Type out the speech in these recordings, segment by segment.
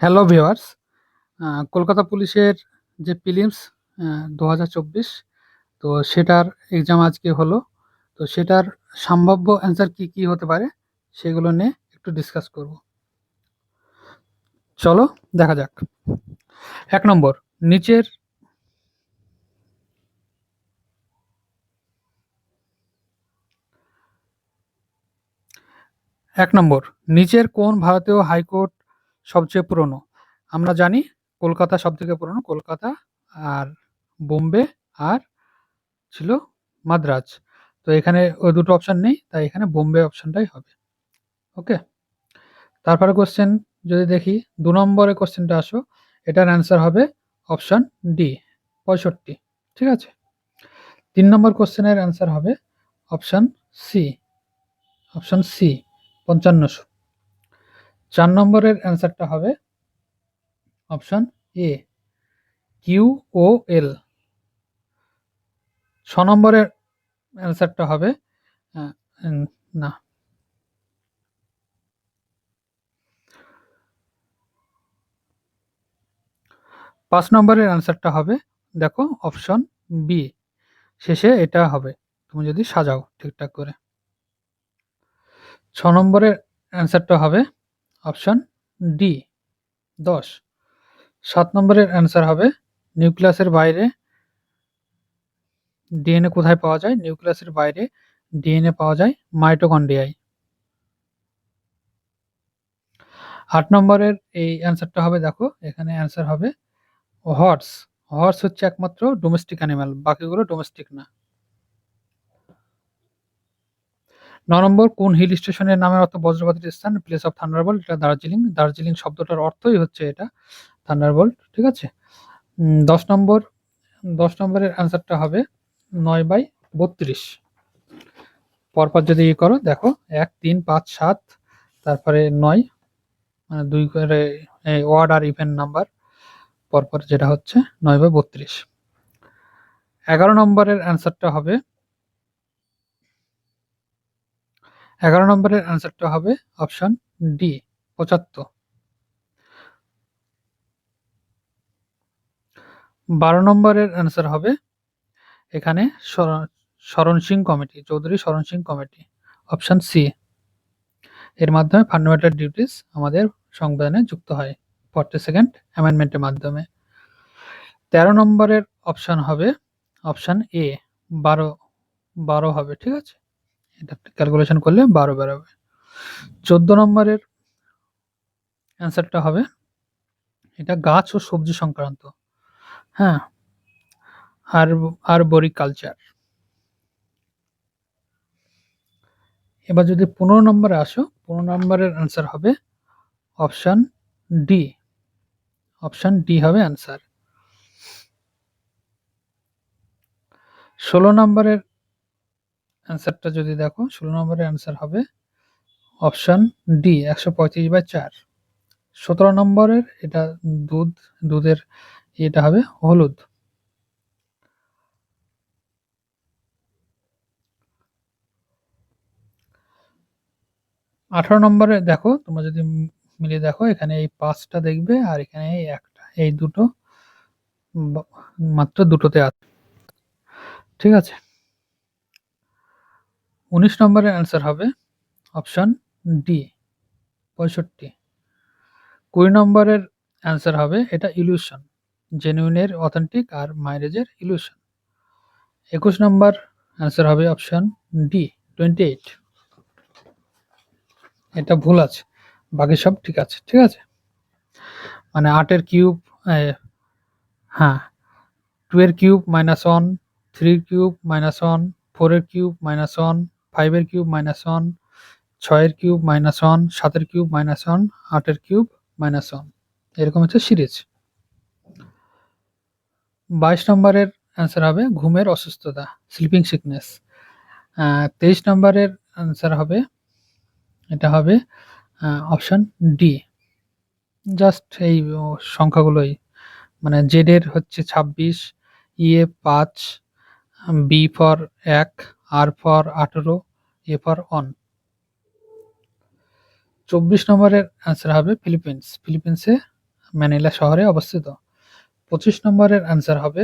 Hello viewers, Kolkata পুলিশের যে prelims 2024, তো সেটার এক্সাম আজকে হলো। তো সেটার সম্ভাব্য অ্যান্সার কি কি হতে পারে সেগুলো নিয়ে একটু ডিসকাস করব। চলো দেখা যাক। 1 নম্বর, নিচের এক নম্বর নিচের কোন ভারতীয় হাইকোর্ট সবচেয়ে পুরনো? আমরা জানি কলকাতা সব থেকে পুরনো, কলকাতা আর বোম্বে আর ছিল মাদ্রাজ। তো এখানে ওই দুটো অপশন নেই, তাই এখানে বোম্বে অপশনটাই হবে। ওকে, তারপরে কোশ্চেন যদি দেখি, 2 নম্বরের কোশ্চেনটা আসো, এটার অ্যান্সার হবে অপশন ডি, 65। ঠিক আছে। 3 নম্বর কোশ্চেনের অ্যান্সার হবে অপশন সি, 5500। 4 নম্বরের অ্যান্সারটা হবে অপশন এ, কিউ ও এল। 6 নম্বরের অ্যান্সারটা হবে আহ, না, 5 নম্বরের অ্যান্সারটা হবে, দেখো অপশন বি, শেষে এটা হবে তুমি যদি সাজাও ঠিকঠাক করে। 6 নম্বরের অ্যান্সারটা হবে অপশন ডি, 10। 7 নম্বরের অ্যান্সার হবে নিউক্লিয়াসের বাইরে ডিএনএ কোথায় পাওয়া যায়? নিউক্লিয়াসের বাইরে ডিএনএ পাওয়া যায় মাইটোকন্ড্রিয়ায়। 8 নম্বরের এই অ্যান্সারটা হবে, দেখো এখানে অ্যান্সার হবে হর্স। হর্স হচ্ছে একমাত্র ডোমেস্টিক অ্যানিমাল, বাকিগুলো ডোমেস্টিক না। 9 নম্বর, কোন হিল স্টেশনের নামের অর্থ বজ্রপাতের স্থান, প্লেস অফ থান্ডারবোল্ট? এটা দার্জিলিং। দার্জিলিং শব্দটার অর্থই হচ্ছে এটা থান্ডারবোল্ট। ঠিক আছে। 10 নম্বর, 10 নম্বরের অ্যান্সারটা হবে 9/32। পরপর যদি ই করো, দেখো 1, 3, 5, 7, তারপরে 9, মানে 2 করে ওয়ার্ড আর ইভেন নাম্বার পরপর, যেটা হচ্ছে 9/32। 11 নম্বরের অ্যান্সারটা হবে 11 নম্বরের অ্যান্সারটা হবে অপশন ডি, 75। 12 নম্বরের অ্যান্সার হবে এখানে শরণ সিং কমিটি, চৌধুরী শরণ সিং কমিটি, অপশন সি। এর মাধ্যমে ফান্ডামেন্টাল ডিউটিস আমাদের সংবিধানে যুক্ত হয় 42nd অ্যামেন্ডমেন্টের মাধ্যমে। 13 নম্বরের অপশন হবে অপশন এ, 12 হবে। ঠিক আছে, এটা ক্যালকুলেশন করলে 12 বেরোবে। 14 নম্বরের অ্যান্সারটা হবে, এটা গাছ ও সবজি সংক্রান্ত, হ্যাঁ, আরবরিকালচার। এবার যদি 15 নম্বরে আসো, 15 নম্বরের অ্যান্সার হবে অপশন ডি, অপশন ডি হবে অ্যান্সার। 16 নম্বরের অ্যান্সারটা যদি দেখো, 16 নম্বরের অ্যান্সার হবে অপশন ডি, 135/4। 17 নম্বরের এটা দুধের এটা হবে হলুদ। 18 নম্বরে দেখো, তোমরা যদি মিলিয়ে দেখো, এখানে এই 5টা দেখবে আর এখানে এই একটা, এই দুটো মাত্র দুটোতে আছে। ঠিক আছে। 19 নম্বরের অ্যান্সার হবে অপশন ডি, 65। 20 নম্বরের অ্যান্সার হবে এটা ইলিউশন, জেনুইনের অথেন্টিক আর মাইলেজের ইলিউশন। 21 নম্বর অ্যান্সার হবে অপশন ডি, 28। এটা ভুল আছে, বাকি সব ঠিক আছে। ঠিক আছে, মানে 8-এর কিউব, হ্যাঁ, 2-এর কিউব -1, 3-এর কিউব -1, 4-এর কিউব -1, 5-এর কিউব -1, 6-এর কিউব -1, 7-এর কিউব -1, 8-এর কিউব -1, এরকম হচ্ছে সিরিজ। 22 নম্বরের অ্যান্সার হবে ঘুমের অসুস্থতা, স্লিপিং সিকনেস। 23 নম্বরের অ্যান্সার হবে, এটা হবে অপশন ডি, জাস্ট এই সংখ্যাগুলোই, মানে জেড এর হচ্ছে 26, E 5, B for 1, R for 18, A for one. 24 নম্বরের অ্যান্সার হবে ফিলিপিন্স, ফিলিপিন্সে ম্যানিলা শহরে অবস্থিত। 25 নম্বরের অ্যান্সার হবে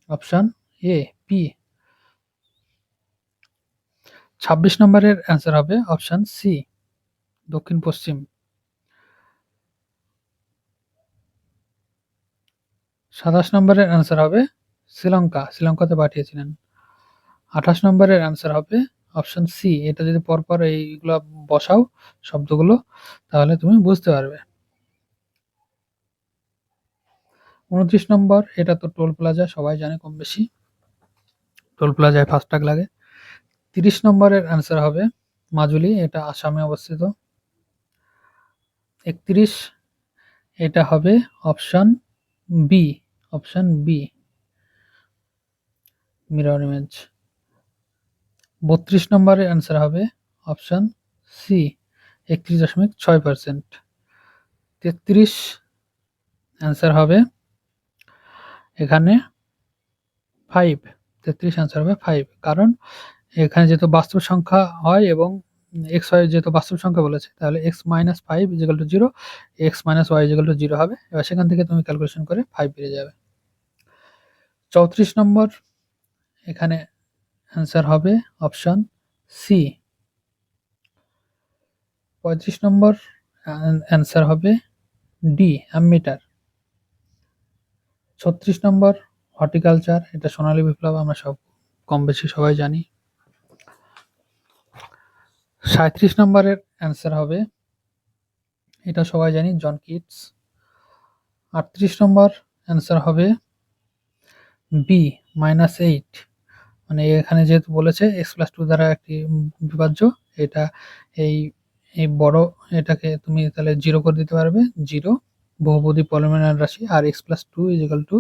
অপশন এ পি। 26 নম্বরের অ্যান্সার হবে অপশন সি দক্ষিণ পশ্চিম। 27 নম্বরের অ্যান্সার হবে শ্রীলঙ্কা, শ্রীলঙ্কাতে পাঠিয়েছিলেন। 28 নম্বরের অ্যান্সার হবে অপশন সি। এটা যদি পরপর এইগুলো বসাও শব্দগুলো, তাহলে তুমি বুঝতে পারবে। 29 নম্বর, এটা তো টোল প্লাজা, সবাই জানে কম বেশি, টোল প্লাজায় ফাস্ট্যাগ লাগে। 30 নম্বরের অ্যান্সার হবে মাজুলি, এটা আসামে অবস্থিত। 31, এটা হবে option B, option B mirror image. 32 নম্বরের অ্যান্সার হবে অপশন সি 31.6%। 33 অ্যান্সার হবে এখানে 5, 33 অ্যান্সার হবে 5, কারণ এখানে যেহেতু বাস্তব সংখ্যা হয় এবং এক্স ওয়াই যেহেতু বাস্তব সংখ্যা বলেছে, তাহলে X minus 5 equal to 0, X minus Y equal to 0 হবে। এবার সেখান থেকে তুমি ক্যালকুলেশন করে 5 পেয়ে যাবে। 34 নম্বর, এখানে অ্যান্সার হবে অপশন সি। 35 নম্বর অ্যান্সার হবে ডি অ্যামমিটার। 36 নম্বর হর্টিকালচার, এটা সোনালী বিপ্লব, আমরা সব কম বেশি সবাই জানি। 37 নম্বরের অ্যান্সার হবে, এটা সবাই জানি, জন কিটস। 38 নম্বর অ্যান্সার হবে বি -8, মানে এখানে যেহেতু বলেছে এক্স প্লাস টু দ্বারা একটি বিভাজ্য, এটা এই এই বড় এটাকে তুমি তাহলে 0 করে দিতে পারবে, 0 বহুপদী পলিনোমিয়াল রাশি, আর x plus two equal to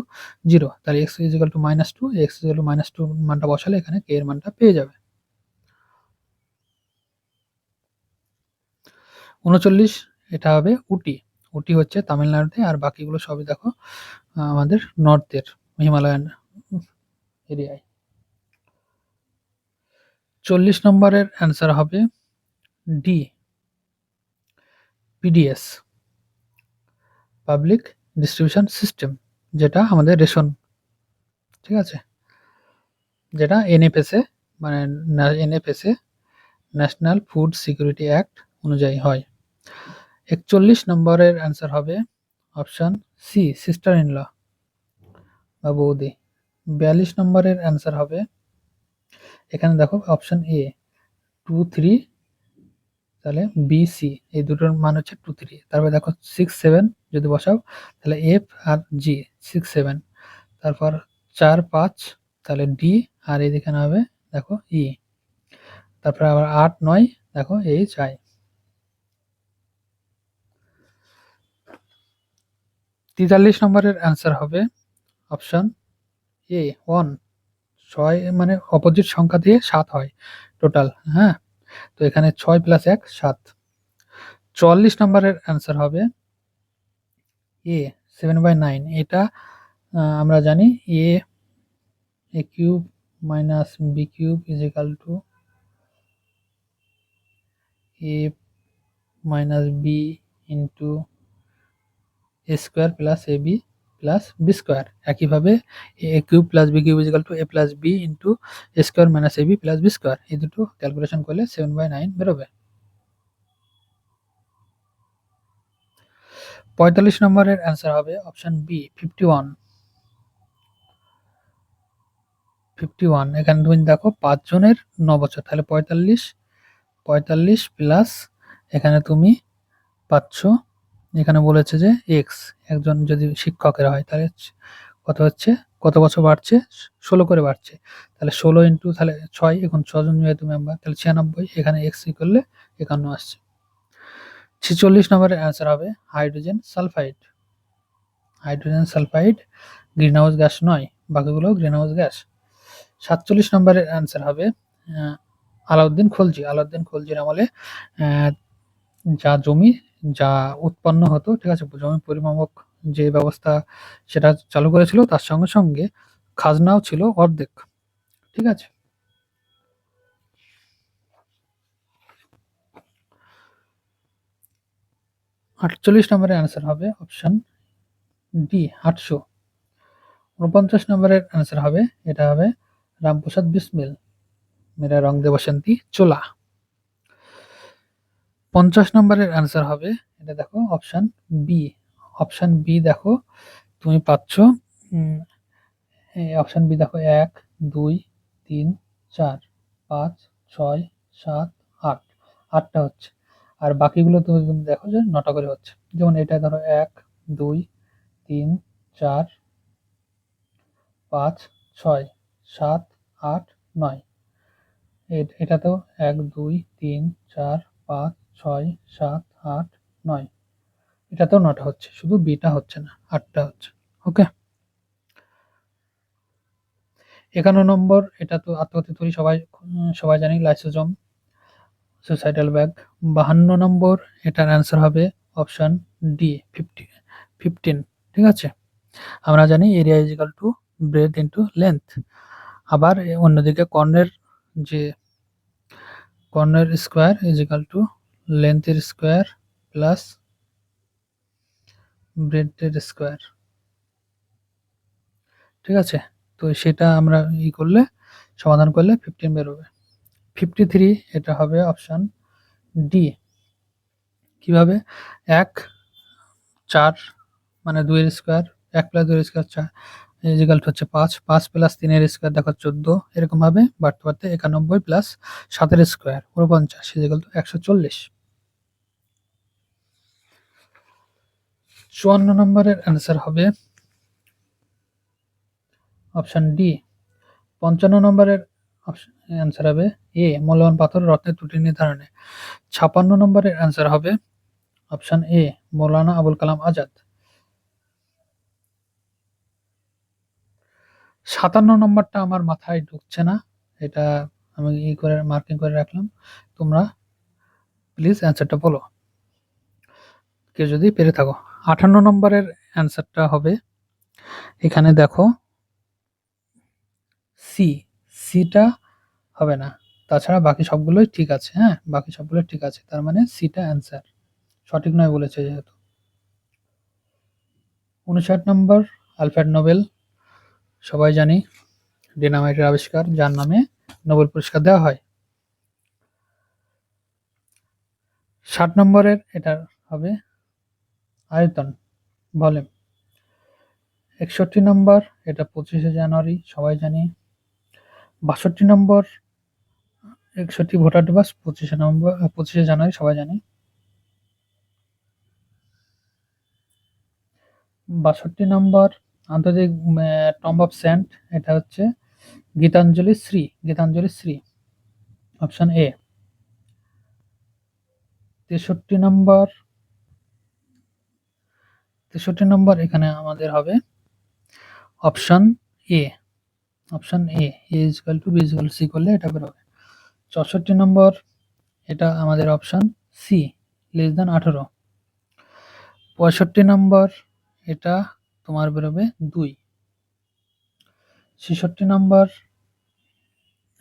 0, তাহলে x equal to -2, x equal to -2 মানটা বসালে এখানে কে এর মানটা পেয়ে যাবে। 39, এটা হবে উটি। উটি হচ্ছে তামিলনাড়ুতে, আর বাকিগুলো সবই দেখো আমাদের নর্থের হিমালয়ান এরিয়ায়। 40 নম্বরের অ্যান্সার হবে D PDS, public distribution system, যেটা আমাদের রেশন, ঠিক আছে, যেটা এনএফএসএ মানে NFSA national food security act অনুযায়ী হয়। 41 নম্বরের অ্যান্সার হবে option C sister in law বা বৌদি। 42 নম্বরের অ্যান্সার হবে এখানে দেখো অপশন এ 2 3, তাহলে বি সি এই দুটোর মান হচ্ছে 2 3, তারপরে দেখো 6 7 যদি বসাও তাহলে এফ আর জি 6 7, তারপর 4 5, তাহলে ডি, আর এইদিকে হবে দেখো ই, তারপরে আবার 8 9 দেখো এইচ আই। 43 নম্বরের অ্যান্সার হবে অপশন এ 1, 6 মানে অপোজিট সংখ্যা দিয়ে 7 হয় টোটাল, হ্যাঁ, তো এখানে 6 প্লাস 1 7। 44 নম্বরের অ্যান্সার হবে এ 7/9, এটা আমরা জানি a cube minus b cube equal to a minus b into a square plus a b plus b square. একইভাবে a cube plus b cube equal to a plus b into a square minus a b plus b square, এই দুটো calculation করলে 7/9 বেরোবে। 45 নম্বরের answer হবে option B 51। 51, এখানে তুমি দেখো 5 জনের 9 বছর, তাহলে 45, 45 প্লাস এখানে তুমি পাচ্ছ, এখানে বলেছে যে এক্স, একজন যদি শিক্ষকের হয় তাহলে কত হচ্ছে, কত বছর বাড়ছে, 16 করে বাড়ছে, তাহলে 16 ইন্টু তাহলে 6, এখন 6 জন যেহেতু মেম্বার, তাহলে 96, এখানে এক্স করলে 51 আসছে। 46 নম্বরের অ্যান্সার হবে hydrogen sulphide. Hydrogen sulphide green house gas নয়, বাকিগুলো গ্রিন হাউস গ্যাস। 47 নম্বরের অ্যান্সার হবে আলাউদ্দিন খলজি। আলাউদ্দিন খলজির আমলে যা জমি যা উৎপন্ন হতো, ঠিক আছে, জমি পরিমাপক যে ব্যবস্থা সেটা চালু করেছিল, তার সঙ্গে সঙ্গে খাজনাও ছিল অর্ধেক, ঠিক আছে। আটচল্লিশ নম্বরের অ্যান্সার হবে অপশন ডি 800। 49 নম্বরের অ্যান্সার হবে, এটা হবে রামপ্রসাদ বিসমিল, মেরা রং দে বসন্তী চোলা। 50 নম্বরের অ্যান্সার হবে, এটা দেখো অপশন বি। অপশন বি দেখো তুমি পাচ্ছ, অপশন বি দেখো 1 2 3 4 5 6 7 8, 8টা হচ্ছে। আর বাকিগুলো তুমি তুমি দেখো যে 9টা করে হচ্ছে। যেমন এটা ধরো 1 2 3 4 5 6 7 8 9, এটাতেও 1 2 3 4 5 6 7 8 9, এটাতেও 9টা হচ্ছে, শুধু বিটা হচ্ছে না, 8টা হচ্ছে। ওকে। 51 নম্বর, এটা তো আত্মঘাতী তৈরি সবাই সবাই জানি, লাইসোজোম, সুসাইডাল ব্যাগ। 52 নম্বর, এটার অ্যান্সার হবে অপশন ডি 15। ঠিক আছে, আমরা জানি area is equal to breadth into length. আবার অন্যদিকে যে কর্নের স্কোয়ার ইজ ইকাল টু লেন্থের স্কোয়ার প্লাস ব্রেথের স্কোয়ার। ঠিক আছে, তো সেটা আমরা করলে, সমাধান করলে 15 বেরোবে। 53, এটা হবে অপশন ডি। কিভাবে? 1 4 মানে 2 এর স্কোয়ার, 1 প্লাস 2 এর স্কোয়ার 4 ইজিক্যাল হচ্ছে 5, 5 প্লাস 3 এর স্কোয়ার দেখো 14, এরকম ভাবে বাড়তে বাড়তে 91 প্লাস 7 এর স্কোয়ার 49 ইজিক্যাল টু 140। 54 নম্বরের অ্যান্সার হবে অপশন ডি। 55 নম্বরের অ্যান্সার হবে এ, মূল্যবান পাথর রত্নের ত্রুটি নির্ধারণে। 56 নম্বরের অ্যান্সার হবে অপশন এ, মৌলানা আবুল কালাম আজাদ। 57 নম্বরটা আমার মাথায় ঢুকছে না, এটা আমি করে মার্কিং করে রাখলাম, তোমরা প্লিজ অ্যান্সারটা বলো কেউ যদি পেরে থাকো। 58 নম্বরের অ্যান্সারটা হবে, এখানে দেখো সি, সিটা হবে না, তাছাড়া বাকি সবগুলোই ঠিক আছে। হ্যাঁ, বাকি সবগুলো ঠিক আছে, তার মানে সিটা অ্যান্সার সঠিক নয় বলেছে যেহেতু। 59 নম্বর, আলফ্রেড নোবেল, সবাই জানি ডিনামাইটের আবিষ্কার, যার নামে নোবেল পুরস্কার দেওয়া হয়। 60 নম্বরের এটার হবে আয়তন, ভলিউম। 61 নম্বর, এটা 25শে জানুয়ারি, সবাই জানি। 62 নম্বর, 61 ভোটার দিবস 25শে জানুয়ারি, সবাই জানি। 62 নম্বর, আন্তর্জাতিক টম্ব অফ সেন্ট, এটা হচ্ছে গীতাঞ্জলি শ্রী, গীতাঞ্জলি শ্রী, অপশন এ। 63 নম্বর, 63 নম্বর, এখানে আমাদের হবে option A, option A is equal to B is equal C করলে এটা বেরোবে। 64 নম্বর, এটা আমাদের অপশন সি, লেস দেন 18। 65 নম্বর, এটা তোমার বেরোবে 2। 66 নম্বর,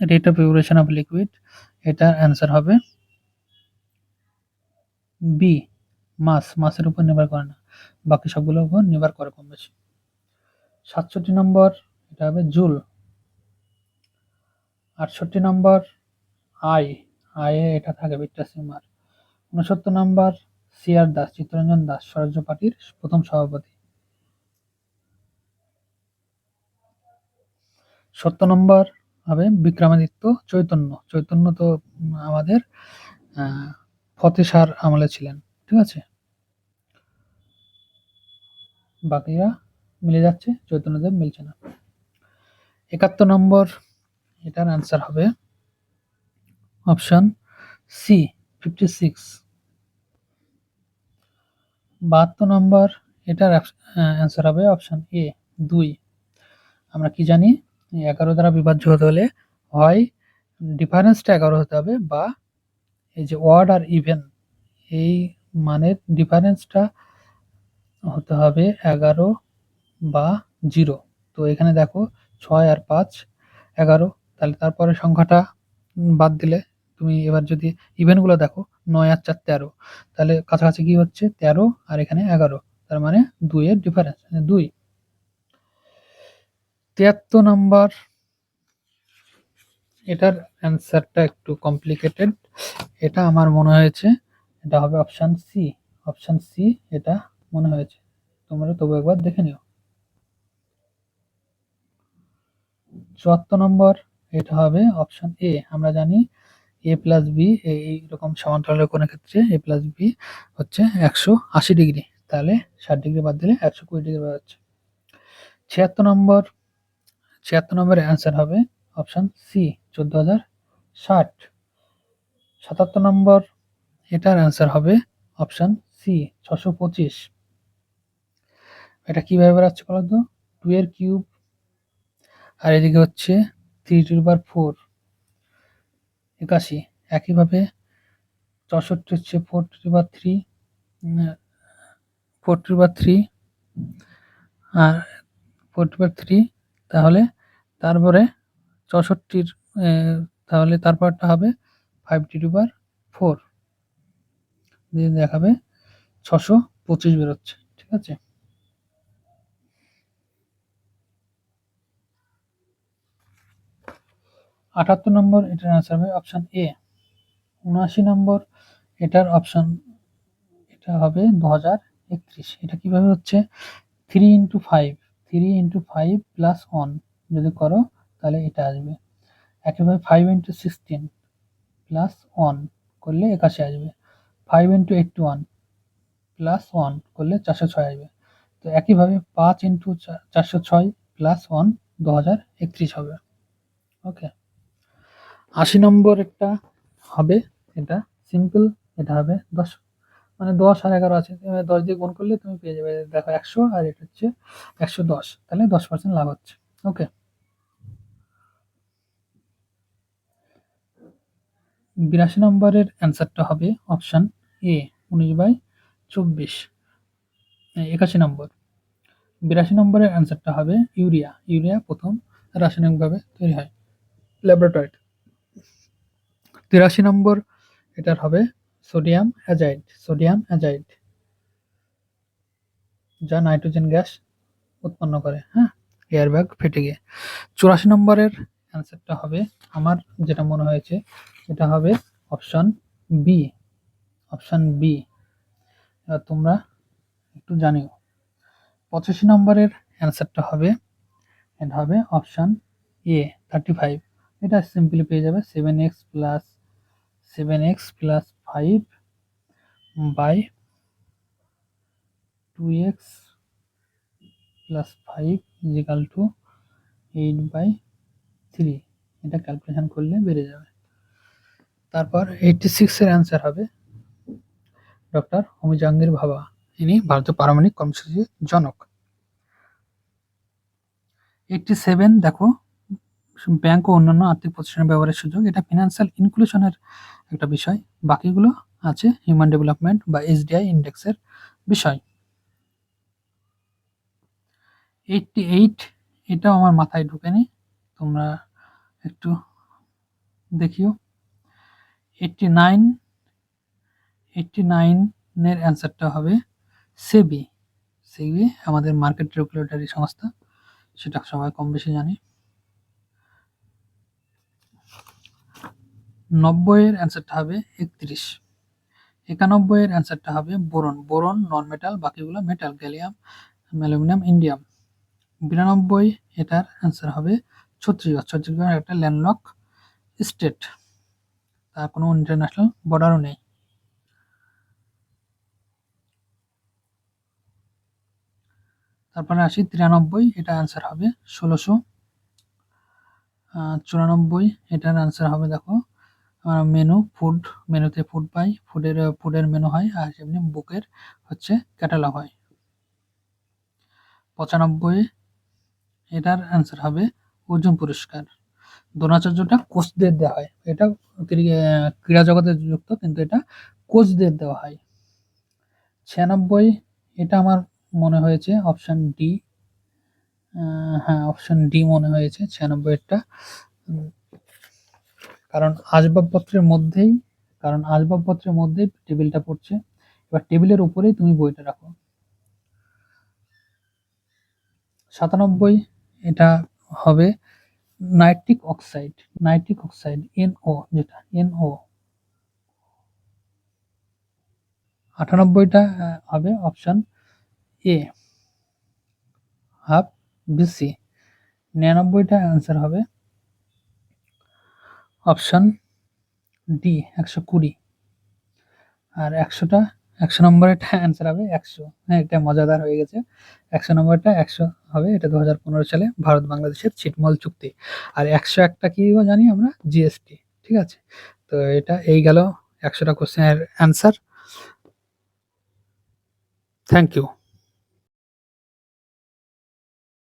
rate of evaporation of liquid, এটার অ্যান্সার হবে বি, মাসের উপর নির্ভর করে না, বাকি সবগুলোর উপর নির্ভর করে কম বেশি। 67 নম্বর, এটা হবে জুল। 68 নম্বর, আয়ে এটা থাকে বিট্টাসিমার। 69 নম্বর, সিআর দাস, চিত্তরঞ্জন দাস, স্বরাজ্য পার্টির প্রথম সভাপতি। 70 নম্বর হবে বিক্রমাদিত্য চৈতন্য, চৈতন্য তো আমাদের ফতেহ শাহর আমলে ছিলেন। ঠিক আছে, বাকিরা মিলে যাচ্ছে, চৈতন্যদেব মিলছে না। 71 নম্বর, এটার অ্যান্সার হবে অপশন সি 56। 72 নম্বর, এটার অ্যান্সার হবে অপশন এ 2। আমরা কি জানি, 11 দ্বারা বিভাজ্য হতে হলে হয় ডিফারেন্সটা 11 হতে হবে, বা এই যে ওয়ার্ড আর ইভেন এই মানের ডিফারেন্সটা হতে হবে 11 বা 0। তো এখানে দেখো 6 আর 5 11, তাহলে তারপরে সংখ্যাটা বাদ দিলে তুমি এবার যদি ইভেনগুলো দেখো 9 আর 4 13, তাহলে কাছাকাছি কি হচ্ছে 13 আর এখানে 11, তার মানে 2 এর ডিফারেন্স 2। 73 নাম্বার, এটার অ্যান্সারটা একটু কমপ্লিকেটেড। এটা আমার মনে হয়েছে এটা হবে অপশন সি। অপশন সি এটা মনে হয়েছে, তোমরা তবু একবার দেখে নিও। 74 নম্বর, এটা হবে অপশন এ। আমরা জানি এ প্লাস বি এইরকম সমান্তরালের কোণের ক্ষেত্রে এ প্লাস বি হচ্ছে 180 ডিগ্রি, তাহলে 60 ডিগ্রি বাদ দিলে 120 ডিগ্রি পাওয়া যাচ্ছে। 76 নম্বর, 76 নম্বরের অ্যান্সার হবে অপশন সি 14,060। 77 নম্বর, এটার অ্যান্সার হবে অপশন সি 625। এটা কিভাবে বেরাচ্ছে বলো তো, 2 এর কিউব আর এদিকে হচ্ছে 3 টু দি পাওয়ার 4 81। একইভাবে 64 হচ্ছে 4 to the power 3, 4 to the power 3 আর 4 টু দি পাওয়ার 3, তাহলে তারপরে 64 তাহলে তারপরটা হবে 5 টু দি পাওয়ার 4 দিয়ে দেখাবে 625 বেরোচ্ছে। ঠিক আছে। 78 নম্বর, এটার অ্যান্সার হবে অপশন এ। 79 নম্বর, এটার অপশন এটা হবে 2031। এটা কিভাবে হচ্ছে, 3 ইন্টু 5, 3 ইন্টু 5 প্লাস 1 যদি করো তাহলে এটা আসবে। একইভাবে 5 ইন্টু 16 প্লাস 1 করলে 81 আসবে। 5 ইন্টু 81 প্লাস 1 করলে 406 আসবে। তো একইভাবে 5 ইন্টু 406 প্লাস 1 2031 হবে। ওকে। 80 নম্বর একটা হবে, এটা সিম্পল। এটা হবে 10, মানে 10 আর 11 আছে, 10 দিয়ে গুণ করলে তুমি পেয়ে যাবে দেখো 100, আর এটা হচ্ছে 110, তাহলে 10% লাভ হচ্ছে। ওকে। 82 নম্বরের অ্যান্সারটা হবে অপশন এ 19/24। 81 নম্বর, 82 নম্বরের অ্যান্সারটা হবে ইউরিয়া। ইউরিয়া প্রথম রাসায়নিকভাবে তৈরি হয় ল্যাবরেটরিতে। 83 নম্বর, এটার হবে সোডিয়াম অ্যাজাইড। সোডিয়াম অ্যাজাইড যা নাইট্রোজেন গ্যাস উৎপন্ন করে, হ্যাঁ, এয়ারব্যাগ ফেটে গিয়ে। 84 নম্বরের অ্যান্সারটা হবে, আমার যেটা মনে হয়েছে, এটা হবে অপশন বি। অপশন বি, তোমরা একটু জানিও। 85 নম্বরের অ্যান্সারটা হবে, এটা হবে অপশন এ 35। এটা সিম্পলি পেয়ে যাবে 7x+5 by 2x+5 is equal two 8/3। এটা ক্যালকুলেশন করলে বেড়ে যাবে। তারপর 86 এর অ্যান্সার হবে ডক্টর হোমি জাহাঙ্গীর ভাবা। ইনি ভারতীয় পারমাণবিক কর্মসূচির জনক। 87 দেখো, ব্যাংক ও অন্যান্য আর্থিক প্রতিষ্ঠানের ব্যবহারের সুযোগ। এটা ফিনান্সিয়াল ইনক্লুশনের একটা বিষয়। বাকিগুলো আছে হিউম্যান ডেভেলপমেন্ট বা এসডিআই ইন্ডেক্সের বিষয়। 88, এটাও আমার মাথায় ঢুকেনি, তোমরা একটু দেখিও। 89, 89 এর অ্যান্সারটা হবে সেবি। সেবি আমাদের মার্কেট রেগুলেটরি সংস্থা, সেটা সবাই কম বেশি জানি। 90 এর অ্যান্সারটা হবে 31। 91 এর অ্যান্সারটা হবে বোরন। বোরন নন মেটাল, বাকিগুলো মেটাল, গ্যালিয়াম, অ্যালুমিনিয়াম, ইন্ডিয়াম। 92, এটার অ্যান্সার হবে ছত্তিশগড়। ছত্তিশগড় একটা ল্যান্ডলক স্টেট, তার কোনো ইন্টারন্যাশনাল বর্ডারও নেই। তারপরে আসি 93, এটা অ্যান্সার হবে 1694। এটার অ্যান্সার হবে দেখো মেনু, ফুড, মেনুতে ফুড পাই, ফুডের মেনু হয়, আর এমনি বুকের হচ্ছে ক্যাটালগ হয়। 95, এটার অ্যান্সার হবে অর্জুন পুরস্কার। দ্রোণাচার্যটা কোচদের দেওয়া হয়, এটা ক্রীড়া জগতে যুক্ত, কিন্তু এটা কোচদের দেওয়া হয়। 96, এটা আমার মনে হয়েছে অপশন ডি। হ্যাঁ, অপশন ডি মনে হয়েছে 96-এরটা। কারণ আসবাবপত্রের মধ্যেই টেবিলটা পড়ছে, এবার টেবিলের উপরেই তুমি বইটা রাখো। 97 এটা হবে nitric oxide. Nitric oxide NO, যেটা NO। 98টা হবে অপশন এ, হাফ BC। 99টা অ্যান্সার হবে অপশন ডি, 120। আর 100 নম্বরেরটা অ্যান্সার হবে 100। হ্যাঁ, এটা মজাদার হয়ে গেছে। 100 নম্বরটা 100 হবে, এটা 2015 সালে ভারত বাংলাদেশের ছিটমহল চুক্তি। আর 101টা কি জানি আমরা, জিএসটি। ঠিক আছে, তো এটা এই গেল 100টা কোশ্চেনের অ্যান্সার। Thank you.